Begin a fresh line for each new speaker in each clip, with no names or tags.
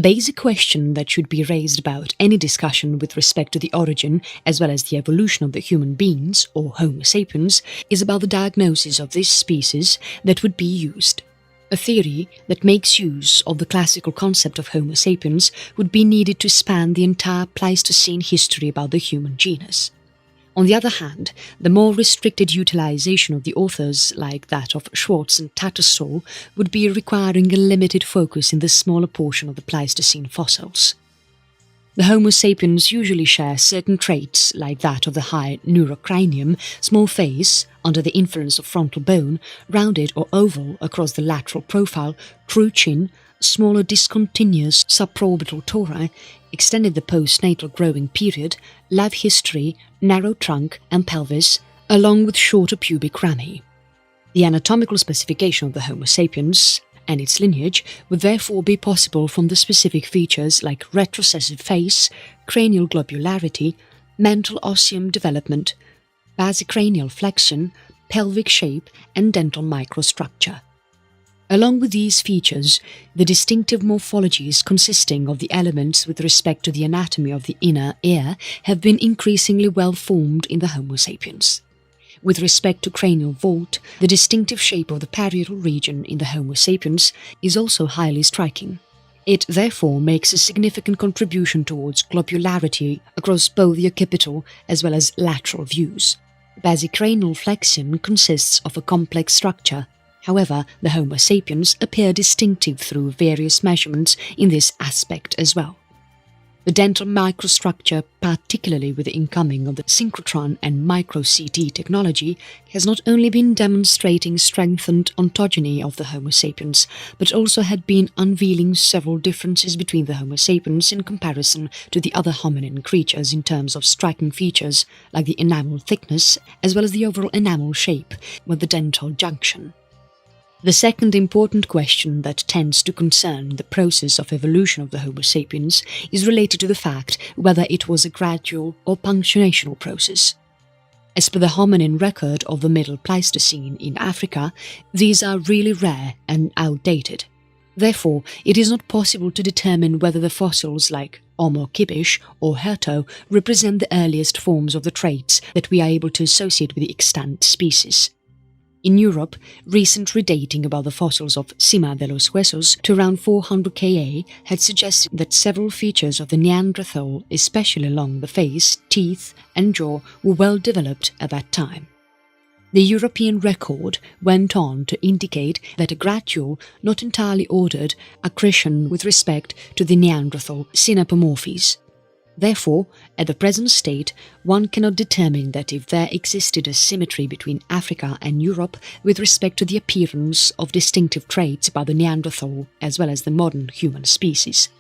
basic question that should be raised about any discussion with respect to the origin as well as the evolution of the human beings, or Homo sapiens, is about the diagnosis of this species that would be used. A theory that makes use of the classical concept of Homo sapiens would be needed to span the entire Pleistocene history about the human genus. On the other hand, the more restricted utilization of the authors, like that of Schwartz and Tattersall, would be requiring a limited focus in the smaller portion of the Pleistocene fossils. The Homo sapiens usually share certain traits like that of the high neurocranium, small face, under the influence of frontal bone, rounded or oval across the lateral profile, true chin, smaller discontinuous supraorbital tori, extended the postnatal growing period, life history, narrow trunk and pelvis, along with shorter pubic rami. The anatomical specification of the Homo sapiens and its lineage would therefore be possible from the specific features like retrocessive face, cranial globularity, mental osseum development, basicranial flexion, pelvic shape and dental microstructure. Along with these features, the distinctive morphologies consisting of the elements with respect to the anatomy of the inner ear have been increasingly well formed in the Homo sapiens. With respect to cranial vault, the distinctive shape of the parietal region in the Homo sapiens is also highly striking. It therefore makes a significant contribution towards globularity across both the occipital as well as lateral views. Basicranial flexion consists of a complex structure. However, the Homo sapiens appear distinctive through various measurements in this aspect as well. The dental microstructure, particularly with the incoming of the synchrotron and micro-CT technology, has not only been demonstrating strengthened ontogeny of the Homo sapiens, but also had been unveiling several differences between the Homo sapiens in comparison to the other hominin creatures in terms of striking features like the enamel thickness as well as the overall enamel shape with the dental junction. The second important question that tends to concern the process of evolution of the Homo sapiens is related to the fact whether it was a gradual or punctuational process. As per the hominin record of the Middle Pleistocene in Africa, these are really rare and outdated. Therefore, it is not possible to determine whether the fossils like Homo kibish or Herto represent the earliest forms of the traits that we are able to associate with the extant species. In Europe, recent redating about the fossils of Cima de los Huesos to around 400 Ka had suggested that several features of the Neanderthal, especially along the face, teeth and jaw, were well developed at that time. The European record went on to indicate that a gradual, not entirely ordered, accretion with respect to the Neanderthal synapomorphies. Therefore, at the present state, one cannot determine that if there existed a symmetry between Africa and Europe with respect to the appearance of distinctive traits about the Neanderthal as well as the modern human species.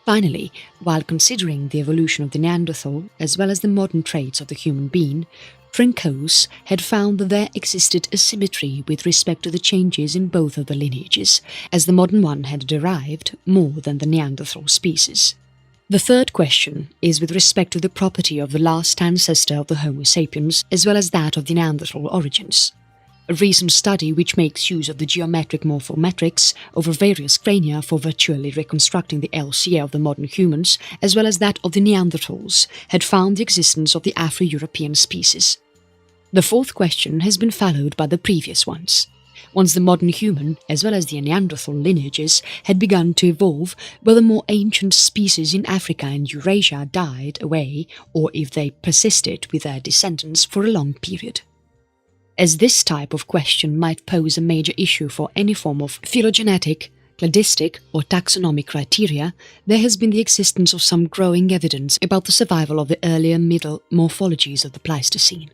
Finally, while considering the evolution of the Neanderthal as well as the modern traits of the human being, Trinkaus had found that there existed a symmetry with respect to the changes in both of the lineages, as the modern one had derived more than the Neanderthal species. The third question is with respect to the property of the last ancestor of the Homo sapiens as well as that of the Neanderthal origins. A recent study which makes use of the geometric morphometrics over various crania for virtually reconstructing the LCA of the modern humans as well as that of the Neanderthals had found the existence of the Afro-European species. The fourth question has been followed by the previous ones. Once the modern human, as well as the Neanderthal lineages, had begun to evolve, whether more ancient species in Africa and Eurasia died away, or if they persisted with their descendants for a long period. As this type of question might pose a major issue for any form of phylogenetic, cladistic or taxonomic criteria, there has been the existence of some growing evidence about the survival of the earlier middle morphologies of the Pleistocene.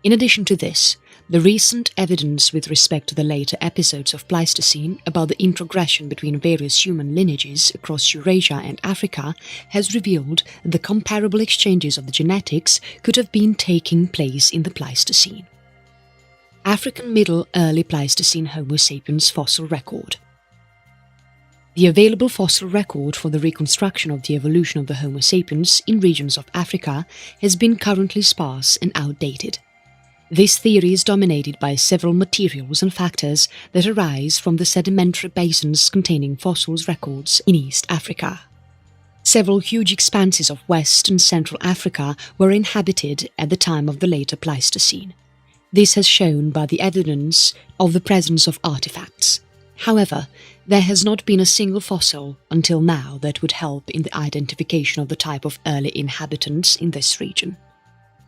In addition to this, the recent evidence with respect to the later episodes of Pleistocene about the introgression between various human lineages across Eurasia and Africa has revealed that the comparable exchanges of the genetics could have been taking place in the Pleistocene. African Middle Early Pleistocene Homo sapiens fossil record. The available fossil record for the reconstruction of the evolution of the Homo sapiens in regions of Africa has been currently sparse and outdated. This theory is dominated by several materials and factors that arise from the sedimentary basins containing fossils records in East Africa. Several huge expanses of West and Central Africa were inhabited at the time of the later Pleistocene. This is shown by the evidence of the presence of artifacts. However, there has not been a single fossil until now that would help in the identification of the type of early inhabitants in this region.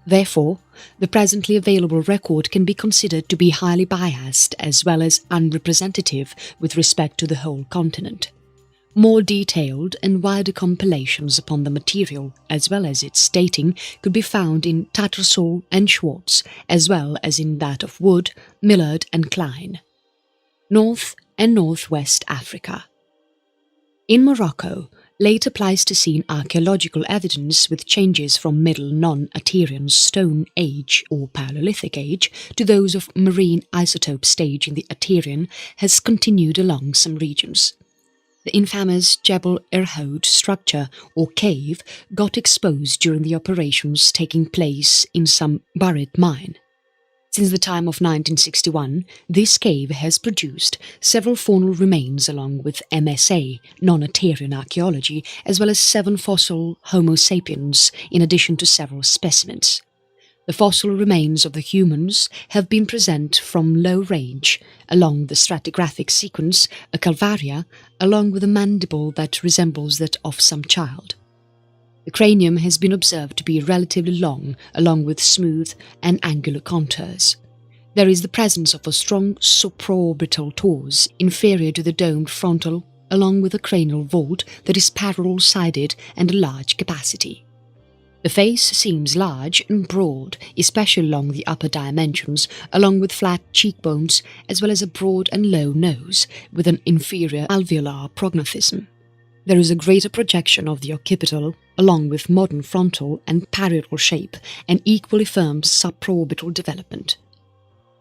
Therefore, the presently available record can be considered to be highly biased as well as unrepresentative with respect to the whole continent. More detailed and wider compilations upon the material, as well as its dating, could be found in Tattersall and Schwartz, as well as in that of Wood, Millard and Klein. North and Northwest Africa. In Morocco, later Pleistocene archaeological evidence with changes from Middle Non-Aterian Stone Age or Paleolithic Age to those of marine isotope stage in the Aterian has continued along some regions. The infamous Jebel Irhoud structure or cave got exposed during the operations taking place in some buried mine. Since the time of 1961, this cave has produced several faunal remains along with MSA, non-Aterian archaeology, as well as 7 fossil Homo sapiens, in addition to several specimens. The fossil remains of the humans have been present from low range, along the stratigraphic sequence, a calvaria, along with a mandible that resembles that of some child. The cranium has been observed to be relatively long, along with smooth and angular contours. There is the presence of a strong supraorbital torus inferior to the domed frontal, along with a cranial vault that is parallel-sided and a large capacity. The face seems large and broad, especially along the upper dimensions, along with flat cheekbones, as well as a broad and low nose, with an inferior alveolar prognathism. There is a greater projection of the occipital, along with modern frontal and parietal shape, and equally firm supraorbital development.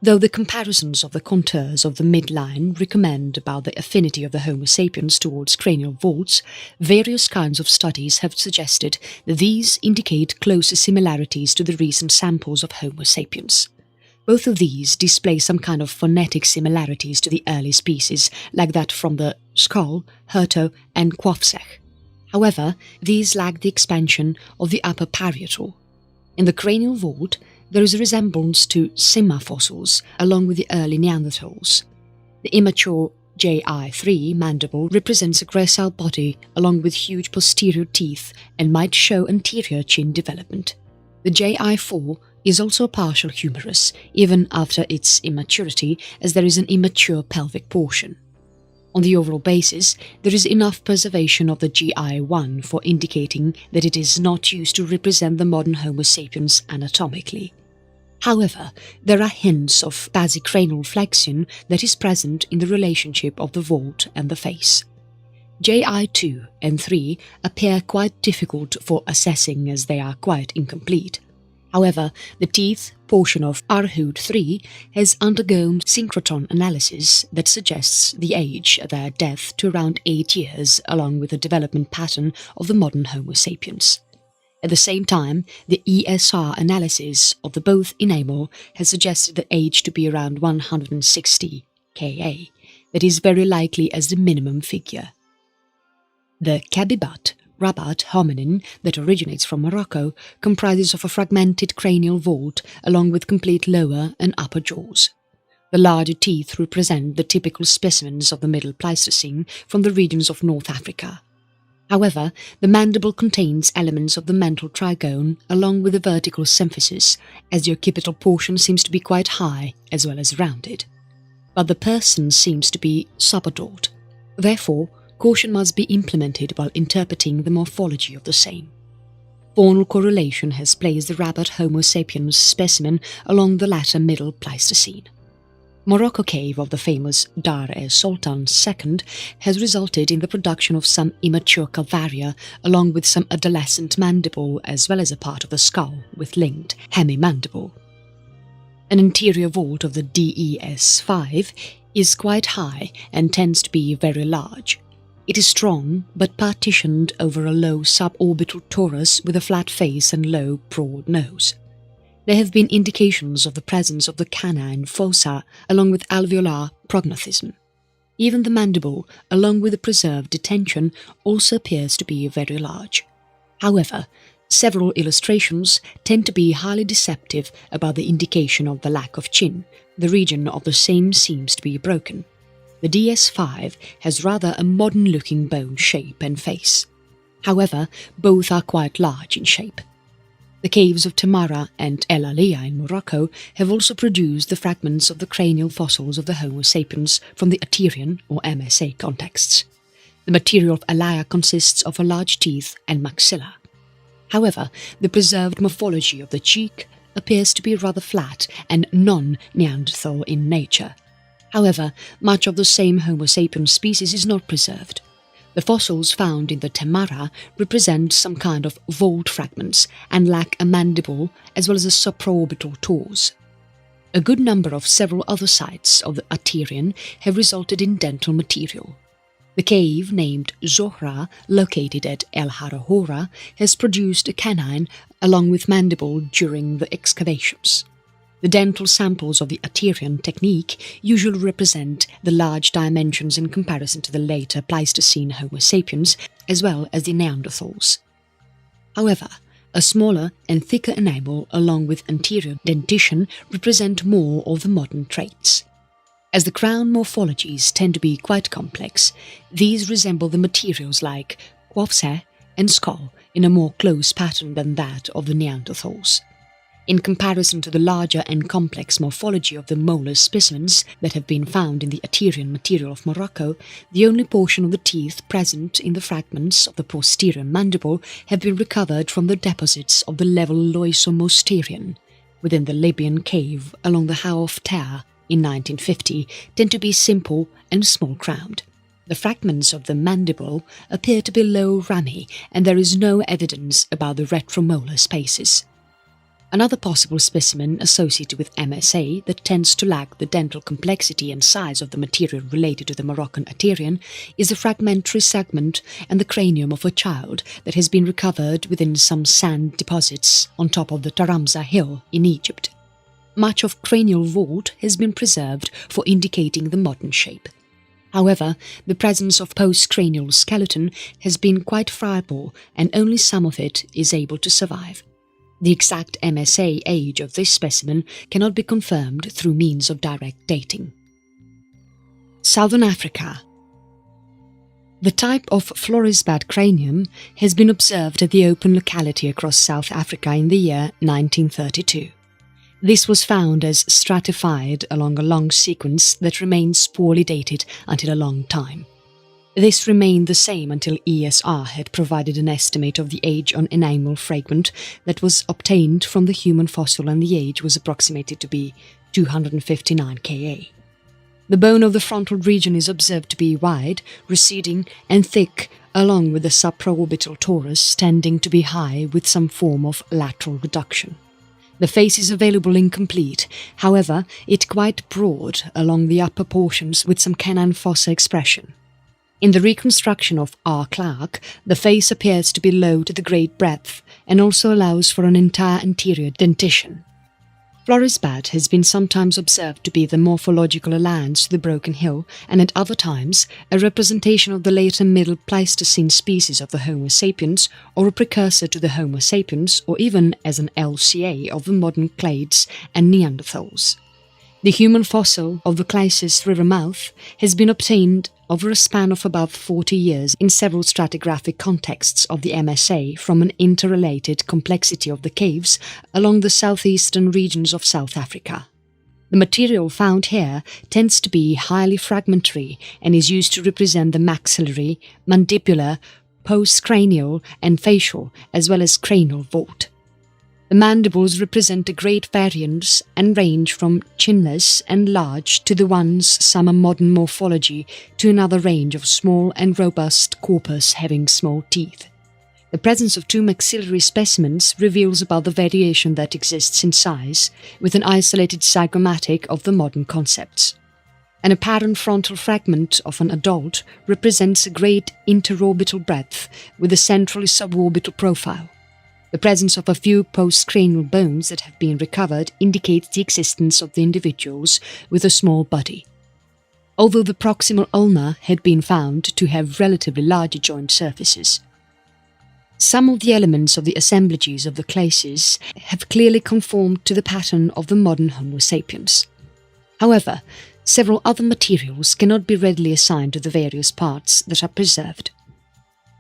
Though the comparisons of the contours of the midline recommend about the affinity of the Homo sapiens towards cranial vaults, various kinds of studies have suggested that these indicate closer similarities to the recent samples of Homo sapiens. Both of these display some kind of phonetic similarities to the early species, like that from the Skhul, Hurto and Qafzeh. However, these lack the expansion of the upper parietal. In the cranial vault, there is a resemblance to Sima fossils along with the early Neanderthals. The immature JI3 mandible represents a gracile body along with huge posterior teeth and might show anterior chin development. The JI4 is also a partial humerus, even after its immaturity, as there is an immature pelvic portion. On the overall basis, there is enough preservation of the GI1 for indicating that it is not used to represent the modern Homo sapiens anatomically. However, there are hints of basicranial flexion that is present in the relationship of the vault and the face. JI2 and 3 appear quite difficult for assessing as they are quite incomplete. However, the teeth portion of Irhoud 3 has undergone synchrotron analysis that suggests the age at their death to around 8 years, along with the development pattern of the modern Homo sapiens. At the same time, the ESR analysis of the both enamel has suggested the age to be around 160 Ka, that is very likely as the minimum figure. The Kabibat Rabat hominin that originates from Morocco comprises of a fragmented cranial vault along with complete lower and upper jaws. The larger teeth represent the typical specimens of the Middle Pleistocene from the regions of North Africa. However, the mandible contains elements of the mental trigone along with the vertical symphysis, as the occipital portion seems to be quite high as well as rounded. But the person seems to be subadult. Therefore, caution must be implemented while interpreting the morphology of the same. Faunal correlation has placed the Rabat Homo sapiens specimen along the latter Middle Pleistocene. Morocco cave of the famous Dar es Sultan II has resulted in the production of some immature calvaria along with some adolescent mandible as well as a part of the skull with linked hemimandible. An interior vault of the DES5 is quite high and tends to be very large. It is strong but partitioned over a low suborbital torus with a flat face and low, broad nose. There have been indications of the presence of the canine fossa along with alveolar prognathism. Even the mandible, along with the preserved detention, also appears to be very large. However, several illustrations tend to be highly deceptive about the indication of the lack of chin. The region of the same seems to be broken. The DS5 has rather a modern-looking bone shape and face. However, both are quite large in shape. The caves of Tamara and El Alia in Morocco have also produced the fragments of the cranial fossils of the Homo sapiens from the Aterian or MSA contexts. The material of Alia consists of a large teeth and maxilla. However, the preserved morphology of the cheek appears to be rather flat and non-Neanderthal in nature. However, much of the same Homo sapiens species is not preserved. The fossils found in the Tamara represent some kind of vault fragments and lack a mandible as well as a supraorbital torso. A good number of several other sites of the Aterian have resulted in dental material. The cave named Zohra, located at El Harahora, has produced a canine along with mandible during the excavations. The dental samples of the Aterian technique usually represent the large dimensions in comparison to the later Pleistocene Homo sapiens as well as the Neanderthals. However, a smaller and thicker enamel along with anterior dentition represent more of the modern traits. As the crown morphologies tend to be quite complex, these resemble the materials like Qafzeh and Skhul in a more close pattern than that of the Neanderthals. In comparison to the larger and complex morphology of the molar specimens that have been found in the Aterian material of Morocco, the only portion of the teeth present in the fragments of the posterior mandible have been recovered from the deposits of the level Loisomosterian within the Libyan cave along the How of Ter in 1950 tend to be simple and small-crowned. The fragments of the mandible appear to be low rami and there is no evidence about the retromolar spaces. Another possible specimen associated with MSA that tends to lack the dental complexity and size of the material related to the Moroccan Aterian is the fragmentary segment and the cranium of a child that has been recovered within some sand deposits on top of the Taramsa hill in Egypt. Much of cranial vault has been preserved for indicating the modern shape. However, the presence of postcranial skeleton has been quite friable and only some of it is able to survive. The exact MSA age of this specimen cannot be confirmed through means of direct dating. Southern Africa. The type of Florisbad cranium has been observed at the open locality across South Africa in the year 1932. This was found as stratified along a long sequence that remains poorly dated until a long time. This remained the same until ESR had provided an estimate of the age on enamel fragment that was obtained from the human fossil and the age was approximated to be 259 Ka. The bone of the frontal region is observed to be wide, receding and thick along with the supraorbital torus tending to be high with some form of lateral reduction. The face is available incomplete, however, it quite broad along the upper portions with some canine fossa expression. In the reconstruction of R. Clarke, the face appears to be low to the great breadth and also allows for an entire anterior dentition. Florisbad has been sometimes observed to be the morphological alliance to the Broken Hill and at other times a representation of the later Middle Pleistocene species of the Homo sapiens or a precursor to the Homo sapiens or even as an LCA of the modern clades and Neanderthals. The human fossil of the Clysis River mouth has been obtained over a span of about 40 years in several stratigraphic contexts of the MSA from an interrelated complexity of the caves along the southeastern regions of South Africa. The material found here tends to be highly fragmentary and is used to represent the maxillary, mandibular, postcranial and facial as well as cranial vault. The mandibles represent a great variance and range from chinless and large to the one's some modern morphology to another range of small and robust corpus having small teeth. The presence of two maxillary specimens reveals about the variation that exists in size, with an isolated zygomatic of the modern concepts. An apparent frontal fragment of an adult represents a great interorbital breadth with a centrally suborbital profile. The presence of a few postcranial bones that have been recovered indicates the existence of the individuals with a small body. Although the proximal ulna had been found to have relatively larger joint surfaces. Some of the elements of the assemblages of the glacis have clearly conformed to the pattern of the modern Homo sapiens. However, several other materials cannot be readily assigned to the various parts that are preserved.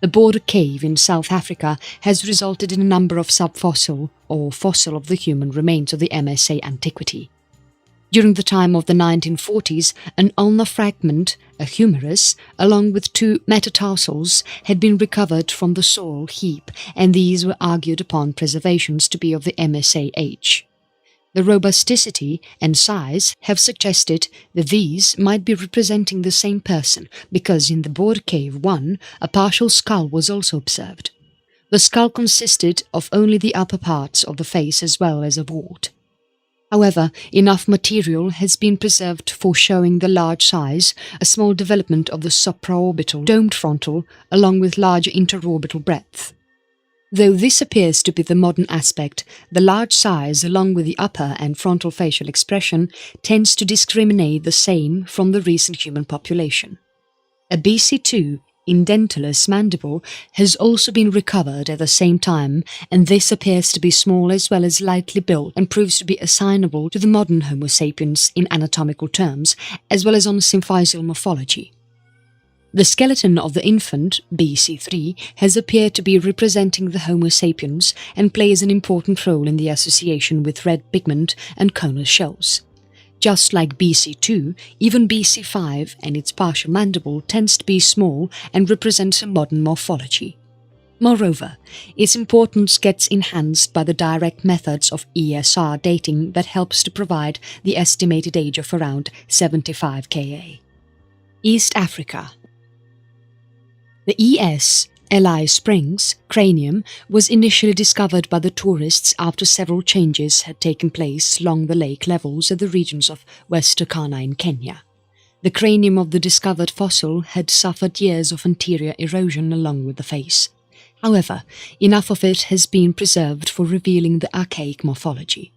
The Border Cave in South Africa has resulted in a number of subfossil or fossil of the human remains of the MSA antiquity. During the time of the 1940s, an ulnar fragment, a humerus, along with 2 metatarsals had been recovered from the soil heap, and these were argued upon preservations to be of the MSA age. The robusticity and size have suggested that these might be representing the same person, because in the Border Cave 1, a partial skull was also observed. The skull consisted of only the upper parts of the face as well as a wart. However, enough material has been preserved for showing the large size, a small development of the supraorbital domed frontal, along with larger interorbital breadth. Though this appears to be the modern aspect, the large size along with the upper and frontal facial expression tends to discriminate the same from the recent human population. A BC2 indentulous mandible has also been recovered at the same time, and this appears to be small as well as lightly built and proves to be assignable to the modern Homo sapiens in anatomical terms, as well as on symphysial morphology. The skeleton of the infant, BC3, has appeared to be representing the Homo sapiens and plays an important role in the association with red pigment and conal shells. Just like BC2, even BC5 and its partial mandible tends to be small and represents a modern morphology. Moreover, its importance gets enhanced by the direct methods of ESR dating that helps to provide the estimated age of around 75 Ka. East Africa. The ES Eli Springs cranium was initially discovered by the tourists after several changes had taken place along the lake levels of the regions of West Turkana in Kenya. The cranium of the discovered fossil had suffered years of anterior erosion along with the face. However, enough of it has been preserved for revealing the archaic morphology.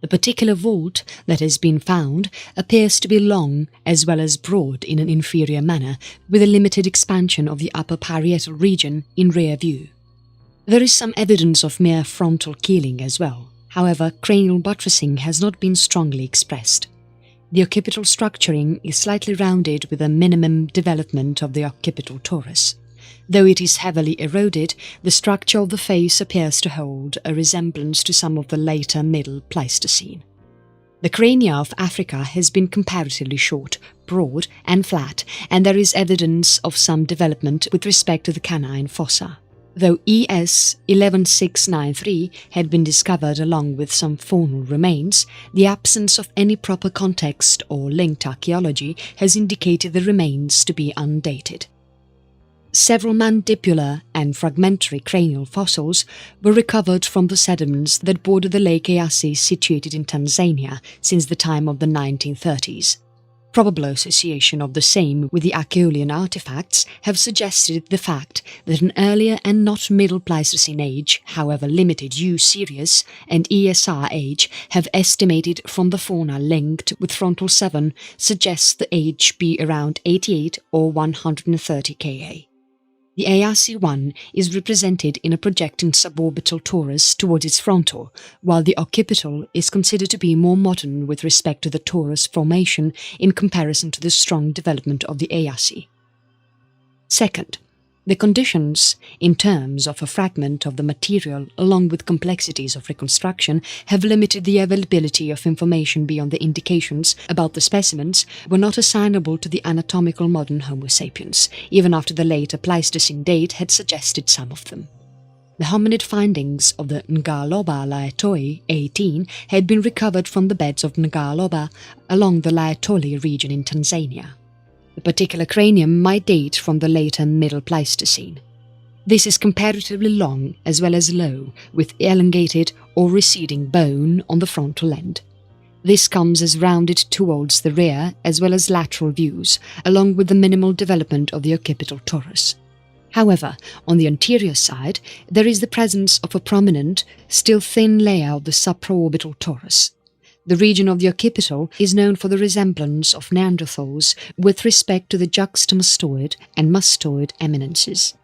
The particular vault that has been found appears to be long as well as broad in an inferior manner, with a limited expansion of the upper parietal region in rear view. There is some evidence of mere frontal keeling as well, however cranial buttressing has not been strongly expressed. The occipital structuring is slightly rounded with a minimum development of the occipital torus. Though it is heavily eroded, the structure of the face appears to hold a resemblance to some of the later Middle Pleistocene. The crania of Africa has been comparatively short, broad and flat, and there is evidence of some development with respect to the canine fossa. Though ES 11693 had been discovered along with some faunal remains, the absence of any proper context or linked archaeology has indicated the remains to be undated. Several mandibular and fragmentary cranial fossils were recovered from the sediments that border the Lake Eyasi situated in Tanzania since the time of the 1930s. Probable association of the same with the Acheulean artifacts have suggested the fact that an earlier and not Middle Pleistocene age, however limited U Sirius and ESR age have estimated from the fauna linked with frontal 7 suggests the age be around 88 or 130 Ka. The Eyasi-1 is represented in a projecting suborbital torus towards its frontal, while the occipital is considered to be more modern with respect to the torus formation in comparison to the strong development of the Eyasi. Second, the conditions, in terms of a fragment of the material along with complexities of reconstruction, have limited the availability of information beyond the indications about the specimens were not assignable to the anatomical modern Homo sapiens, even after the later Pleistocene date had suggested some of them. The hominid findings of the Ngaloba Laetoi 18 had been recovered from the beds of Ngaloba along the Laetoli region in Tanzania. The particular cranium might date from the later Middle Pleistocene. This is comparatively long as well as low, with elongated or receding bone on the frontal end. This comes as rounded towards the rear as well as lateral views, along with the minimal development of the occipital torus. However, on the anterior side, there is the presence of a prominent, still thin layer of the supraorbital torus. The region of the occipital is known for the resemblance of Neanderthals with respect to the juxtamastoid and mastoid eminences.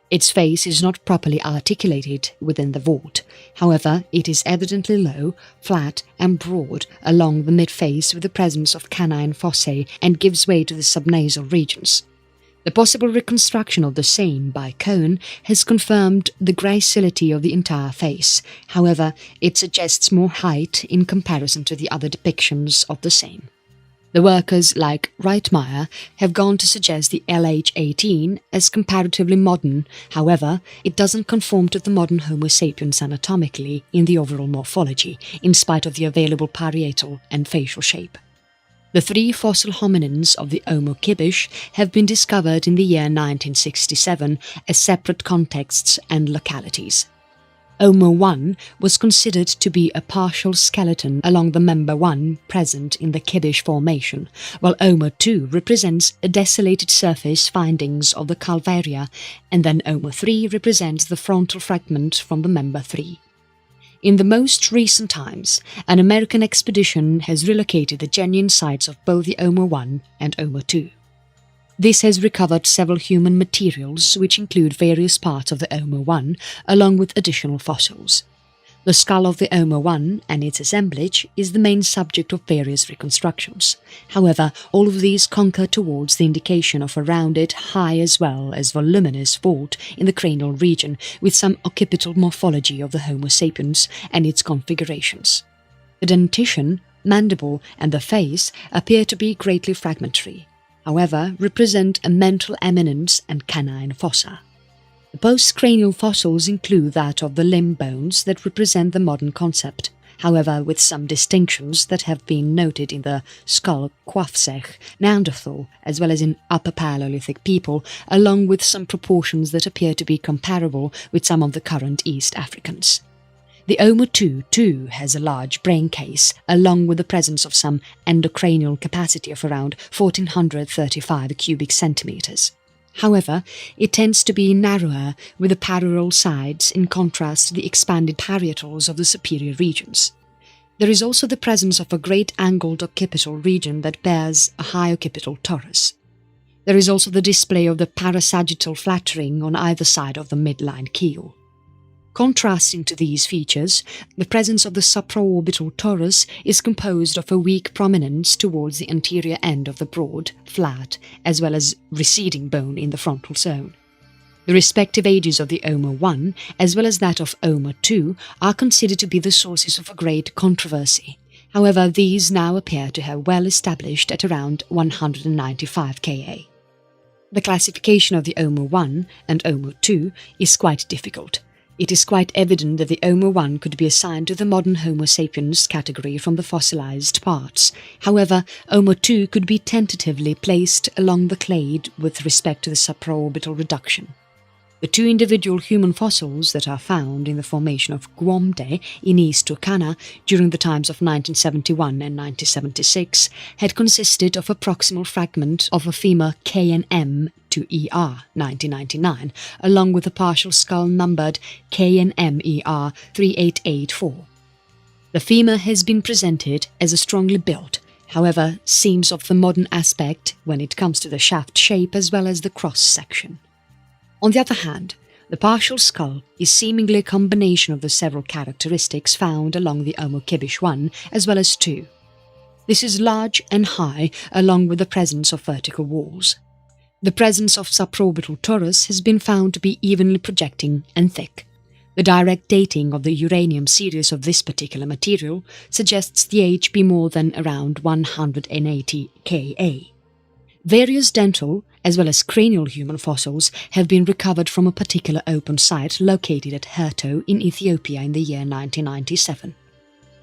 Its face is not properly articulated within the vault, however it is evidently low, flat and broad along the mid-face with the presence of canine fossae and gives way to the subnasal regions. The possible reconstruction of the same by Cohen has confirmed the gracility of the entire face, however it suggests more height in comparison to the other depictions of the same. The workers like Reitmeier have gone to suggest the LH18 as comparatively modern, however it doesn't conform to the modern Homo sapiens anatomically in the overall morphology, in spite of the available parietal and facial shape. The 3 fossil hominins of the Homo kibish have been discovered in the year 1967 as separate contexts and localities. Homo 1 was considered to be a partial skeleton along the member 1 present in the Kibish formation, while Homo 2 represents a desolated surface findings of the Calvaria, and then Homo 3 represents the frontal fragment from the member 3. In the most recent times, an American expedition has relocated the genuine sites of both the Homo 1 and Homo 2. This has recovered several human materials which include various parts of the Homo 1 along with additional fossils. The skull of the Homo 1 and its assemblage is the main subject of various reconstructions. However, all of these conquer towards the indication of a rounded, high as well as voluminous vault in the cranial region with some occipital morphology of the Homo sapiens and its configurations. The dentition, mandible and the face appear to be greatly fragmentary, however represent a mental eminence and canine fossa. The postcranial fossils include that of the limb bones that represent the modern concept, however with some distinctions that have been noted in the skull Qafzeh, Neanderthal, as well as in Upper Paleolithic people, along with some proportions that appear to be comparable with some of the current East Africans. The Homo 2 too has a large brain case, along with the presence of some endocranial capacity of around 1435 cubic centimeters. However, it tends to be narrower with the parietal sides in contrast to the expanded parietals of the superior regions. There is also the presence of a great angled occipital region that bears a high occipital torus. There is also the display of the parasagittal flattering on either side of the midline keel. Contrasting to these features, the presence of the supraorbital torus is composed of a weak prominence towards the anterior end of the broad, flat, as well as receding bone in the frontal zone. The respective ages of the Homo 1, as well as that of Homo 2, are considered to be the sources of a great controversy. However, these now appear to have well established at around 195 Ka. The classification of the Homo 1 and Homo 2 is quite difficult. It is quite evident that the Homo 1 could be assigned to the modern Homo sapiens category from the fossilized parts. However, Homo 2 could be tentatively placed along the clade with respect to the supraorbital reduction. The 2 individual human fossils that are found in the formation of Qafzeh in East Turkana during the times of 1971 and 1976 had consisted of a proximal fragment of a femur KNM to ER 1999, along with a partial skull numbered KNM ER 3884. The femur has been presented as a strongly built, however seems of the modern aspect when it comes to the shaft shape as well as the cross-section. On the other hand, the partial skull is seemingly a combination of the several characteristics found along the Homo kibish 1 as well as 2. This is large and high along with the presence of vertical walls. The presence of supraorbital torus has been found to be evenly projecting and thick. The direct dating of the uranium series of this particular material suggests the age be more than around 180 Ka. Various dental as well as cranial human fossils have been recovered from a particular open site located at Herto in Ethiopia in the year 1997.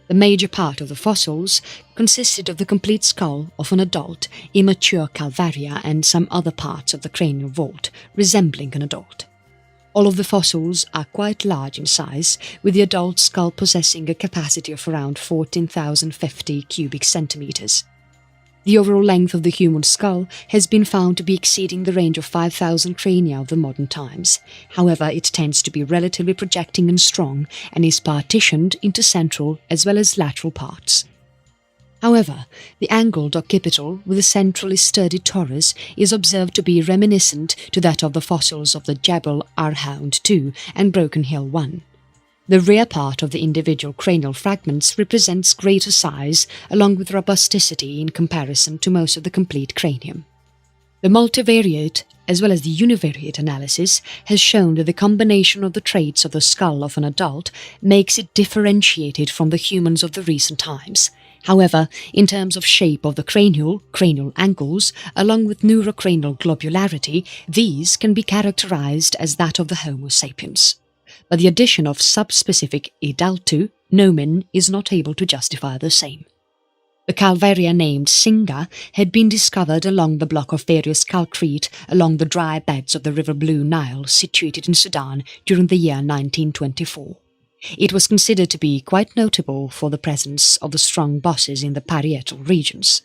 The major part of the fossils consisted of the complete skull of an adult, immature Calvaria and some other parts of the cranial vault, resembling an adult. All of the fossils are quite large in size, with the adult skull possessing a capacity of around 14,050 cubic centimeters. The overall length of the human skull has been found to be exceeding the range of 5,000 crania of the modern times. However, it tends to be relatively projecting and strong and is partitioned into central as well as lateral parts. However, the angled occipital with a centrally sturdy torus is observed to be reminiscent to that of the fossils of the Jebel Arhound II and Broken Hill I. The rear part of the individual cranial fragments represents greater size along with robusticity in comparison to most of the complete cranium. The multivariate as well as the univariate analysis has shown that the combination of the traits of the skull of an adult makes it differentiated from the humans of the recent times. However, in terms of shape of the cranial angles, along with neurocranial globularity, these can be characterized as that of the Homo sapiens. But the addition of subspecific idaltu nomen is not able to justify the same. The calvaria named Singa had been discovered along the block of various calcrete along the dry beds of the River Blue Nile situated in Sudan during the year 1924. It was considered to be quite notable for the presence of the strong bosses in the parietal regions.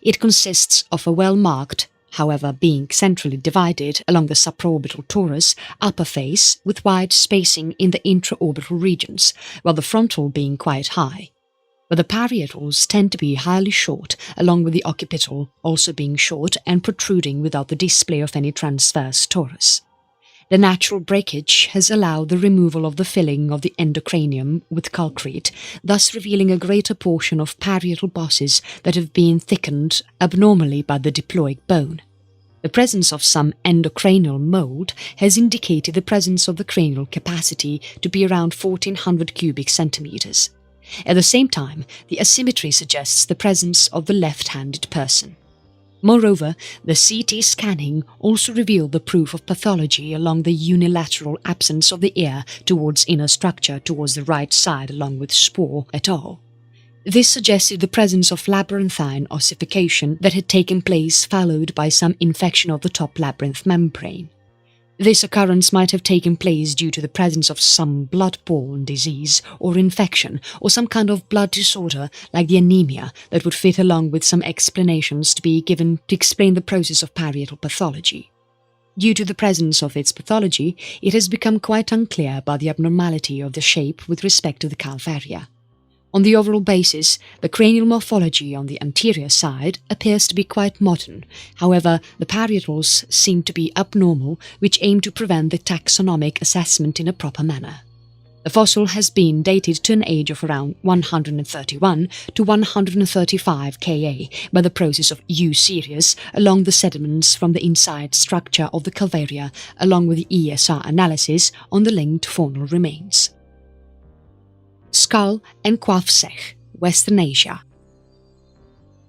It consists of a well-marked, however being centrally divided along the supraorbital torus, upper face with wide spacing in the intraorbital regions, while the frontal being quite high. But the parietals tend to be highly short, along with the occipital also being short and protruding without the display of any transverse torus. The natural breakage has allowed the removal of the filling of the endocranium with calcrete, thus revealing a greater portion of parietal bosses that have been thickened abnormally by the diploic bone. The presence of some endocranial mold has indicated the presence of the cranial capacity to be around 1400 cubic centimeters. At the same time, the asymmetry suggests the presence of the left-handed person. Moreover, the CT scanning also revealed the proof of pathology along the unilateral absence of the ear towards inner structure towards the right side along with Spohr et al. This suggested the presence of labyrinthine ossification that had taken place followed by some infection of the top labyrinth membrane. This occurrence might have taken place due to the presence of some blood-borne disease or infection or some kind of blood disorder like the anemia that would fit along with some explanations to be given to explain the process of parietal pathology. Due to the presence of its pathology, it has become quite unclear about the abnormality of the shape with respect to the calvaria. On the overall basis, the cranial morphology on the anterior side appears to be quite modern. However, the parietals seem to be abnormal, which aim to prevent the taxonomic assessment in a proper manner. The fossil has been dated to an age of around 131 to 135 Ka by the process of U-series along the sediments from the inside structure of the calvaria along with the ESR analysis on the linked faunal remains. Skhul and Qafzeh, Western Asia.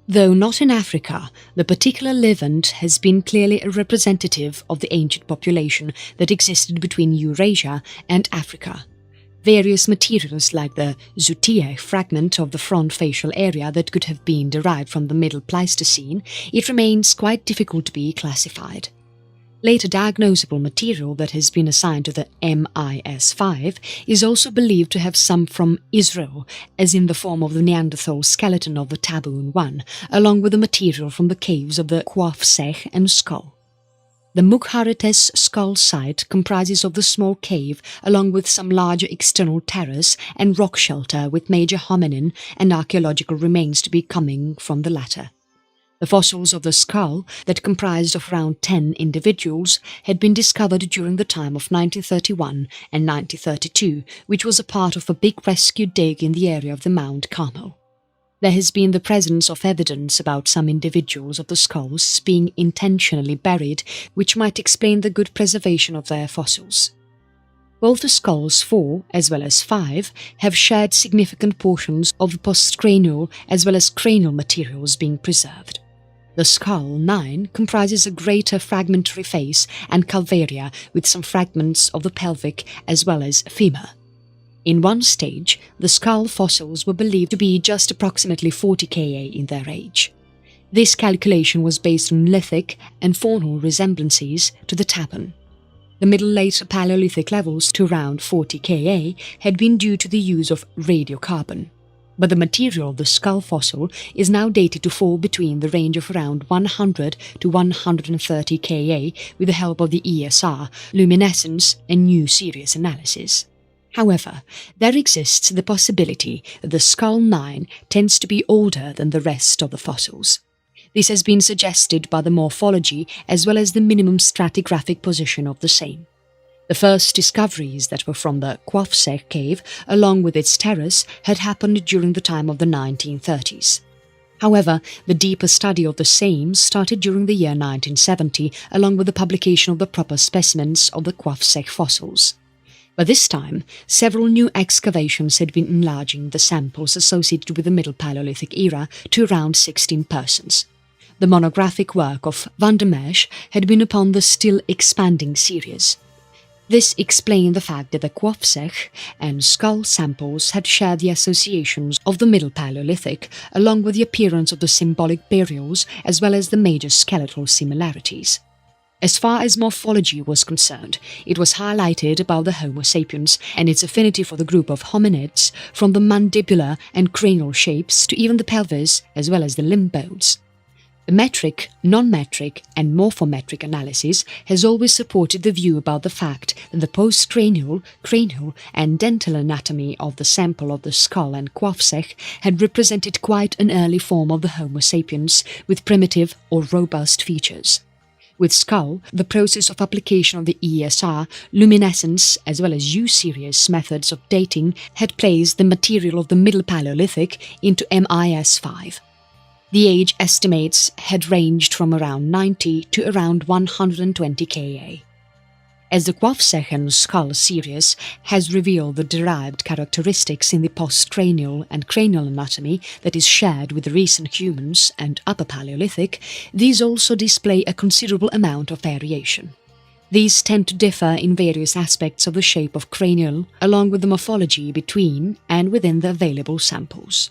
Though not in Africa, the particular levant has been clearly a representative of the ancient population that existed between Eurasia and Africa. Various materials like the Zutier fragment of the front facial area that could have been derived from the Middle Pleistocene, it remains quite difficult to be classified. Later diagnosable material that has been assigned to the MIS5 is also believed to have some from Israel, as in the form of the Neanderthal skeleton of the Taboon I, along with the material from the caves of the Qafzeh and Skhul. The Mukharites skull site comprises of the small cave along with some larger external terrace and rock shelter with major hominin and archaeological remains to be coming from the latter. The fossils of the skull, that comprised of around 10 individuals, had been discovered during the time of 1931 and 1932, which was a part of a big rescue dig in the area of the Mount Carmel. There has been the presence of evidence about some individuals of the skulls being intentionally buried, which might explain the good preservation of their fossils. Both the skulls 4 as well as 5 have shared significant portions of the postcranial as well as cranial materials being preserved. The skull 9 comprises a greater fragmentary face and calvaria with some fragments of the pelvic as well as femur. In one stage, the skull fossils were believed to be just approximately 40 Ka in their age. This calculation was based on lithic and faunal resemblances to the Taboon. The middle-later Paleolithic levels to around 40 Ka had been due to the use of radiocarbon. but the material of the skull fossil is now dated to fall between the range of around 100 to 130 Ka with the help of the ESR, luminescence and new series analysis. However, there exists the possibility that the skull 9 tends to be older than the rest of the fossils. This has been suggested by the morphology as well as the minimum stratigraphic position of the same. The first discoveries that were from the Qafzeh cave, along with its terrace, had happened during the time of the 1930s. However, the deeper study of the same started during the year 1970, along with the publication of the proper specimens of the Qafzeh fossils. By this time, several new excavations had been enlarging the samples associated with the Middle Paleolithic era to around 16 persons. The monographic work of van der Mesch had been upon the still expanding series. This explained the fact that the Qafzeh and skull samples had shared the associations of the Middle Paleolithic, along with the appearance of the symbolic burials as well as the major skeletal similarities. As far as morphology was concerned, it was highlighted about the Homo sapiens and its affinity for the group of hominids, from the mandibular and cranial shapes to even the pelvis as well as the limb bones. The metric, non-metric and morphometric analysis has always supported the view about the fact that the postcranial, cranial and dental anatomy of the sample of the skull and Qafzeh had represented quite an early form of the Homo sapiens with primitive or robust features. With skull, the process of application of the ESR, luminescence as well as U-series methods of dating had placed the material of the Middle Paleolithic into MIS5. The age estimates had ranged from around 90 to around 120 Ka. As the Qafzeh and skull series has revealed the derived characteristics in the postcranial and cranial anatomy that is shared with the recent humans and Upper Paleolithic, these also display a considerable amount of variation. These tend to differ in various aspects of the shape of cranial, along with the morphology between and within the available samples.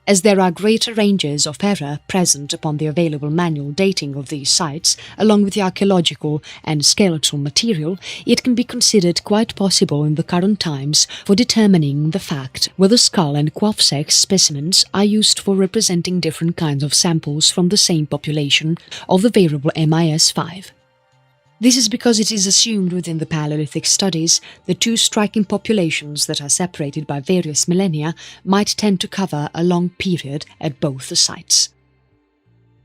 As there are greater ranges of error present upon the available manual dating of these sites, along with the archaeological and skeletal material, it can be considered quite possible in the current times for determining the fact whether skull and Qafzeh specimens are used for representing different kinds of samples from the same population of the variable MIS5. This is because it is assumed within the Paleolithic studies the two striking populations that are separated by various millennia might tend to cover a long period at both the sites.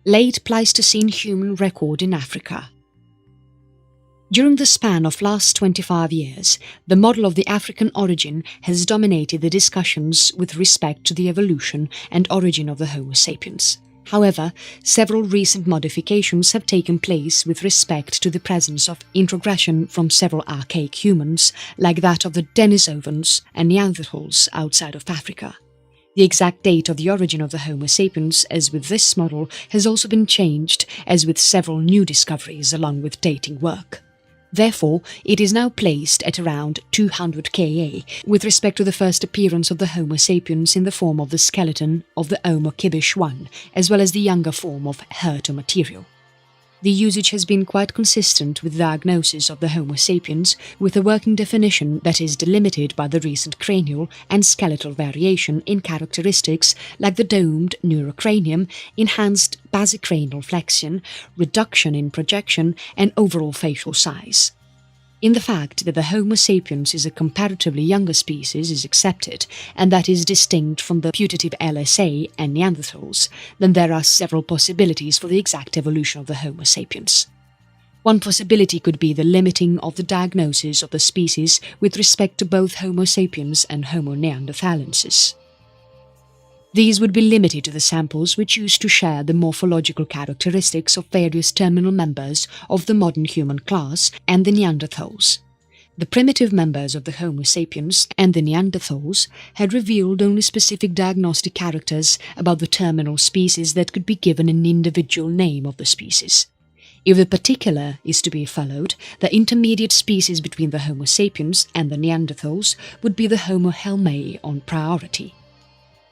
Late Pleistocene human record in Africa. During the span of last 25 years, the model of the African origin has dominated the discussions with respect to the evolution and origin of the Homo sapiens. However, several recent modifications have taken place with respect to the presence of introgression from several archaic humans, like that of the Denisovans and Neanderthals outside of Africa. The exact date of the origin of the Homo sapiens, as with this model, has also been changed, as with several new discoveries along with dating work. Therefore, it is now placed at around 200 Ka with respect to the first appearance of the Homo sapiens in the form of the skeleton of the Homo kibish I, as well as the younger form of Herto material. The usage has been quite consistent with the diagnosis of the Homo sapiens, with a working definition that is delimited by the recent cranial and skeletal variation in characteristics like the domed neurocranium, enhanced basicranial flexion, reduction in projection and overall facial size. In the fact that the Homo sapiens is a comparatively younger species is accepted, and that is distinct from the putative LSA and Neanderthals, then there are several possibilities for the exact evolution of the Homo sapiens. One possibility could be the limiting of the diagnosis of the species with respect to both Homo sapiens and Homo neanderthalensis. These would be limited to the samples which used to share the morphological characteristics of various terminal members of the modern human class and the Neanderthals. The primitive members of the Homo sapiens and the Neanderthals had revealed only specific diagnostic characters about the terminal species that could be given an individual name of the species. If the particular is to be followed, the intermediate species between the Homo sapiens and the Neanderthals would be the Homo helmei on priority.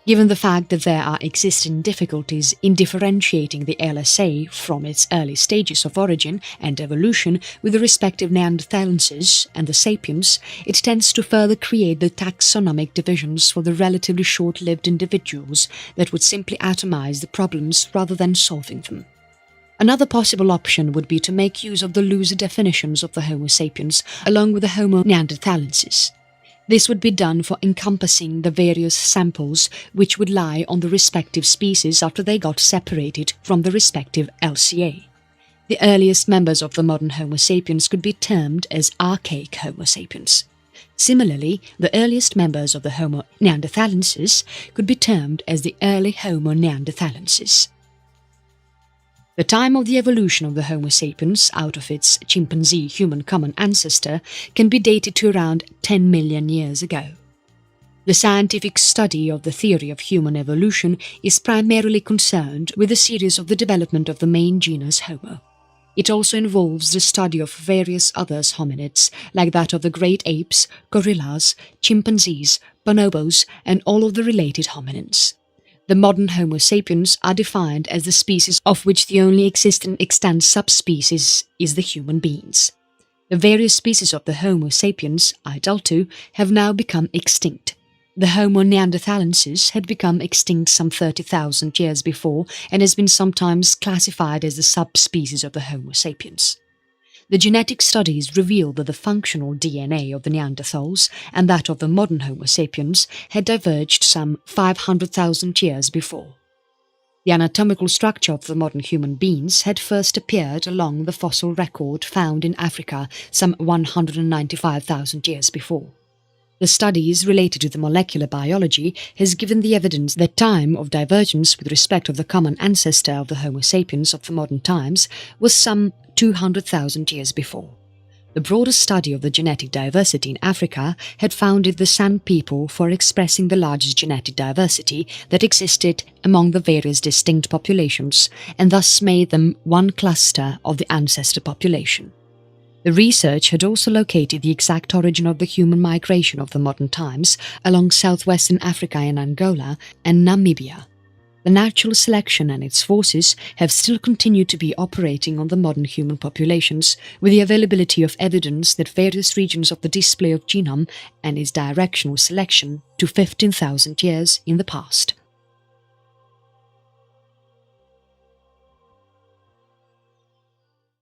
Given the fact that there are existing difficulties in differentiating the LSA from its early stages of origin and evolution with the respective Neanderthalensis and the Sapiens, it tends to further create the taxonomic divisions for the relatively short-lived individuals that would simply atomize the problems rather than solving them. Another possible option would be to make use of the looser definitions of the Homo sapiens along with the Homo neanderthalensis. This would be done for encompassing the various samples which would lie on the respective species after they got separated from the respective LCA. The earliest members of the modern Homo sapiens could be termed as archaic Homo sapiens. Similarly, the earliest members of the Homo neanderthalensis could be termed as the early Homo neanderthalensis. The time of the evolution of the Homo sapiens out of its chimpanzee-human common ancestor can be dated to around 10 million years ago. The scientific study of the theory of human evolution is primarily concerned with the series of the development of the main genus Homo. It also involves the study of various other hominids, like that of the great apes, gorillas, chimpanzees, bonobos, and all of the related hominins. The modern Homo sapiens are defined as the species of which the only existing extant subspecies is the human beings. The various species of the Homo sapiens, Untitled, have now become extinct. The Homo neanderthalensis had become extinct some 30,000 years before and has been sometimes classified as the subspecies of the Homo sapiens. The genetic studies reveal that the functional DNA of the Neanderthals and that of the modern Homo sapiens had diverged some 500,000 years before. The anatomical structure of the modern human beings had first appeared along the fossil record found in Africa some 195,000 years before. The studies related to the molecular biology has given the evidence that time of divergence with respect of the common ancestor of the Homo sapiens of the modern times was some 200,000 years before. The broader study of the genetic diversity in Africa had founded the San people for expressing the largest genetic diversity that existed among the various distinct populations and thus made them one cluster of the ancestor population. The research had also located the exact origin of the human migration of the modern times along southwestern Africa and Angola and Namibia. The natural selection and its forces have still continued to be operating on the modern human populations, with the availability of evidence that various regions of the display of genome and its directional selection to 15,000 years in the past.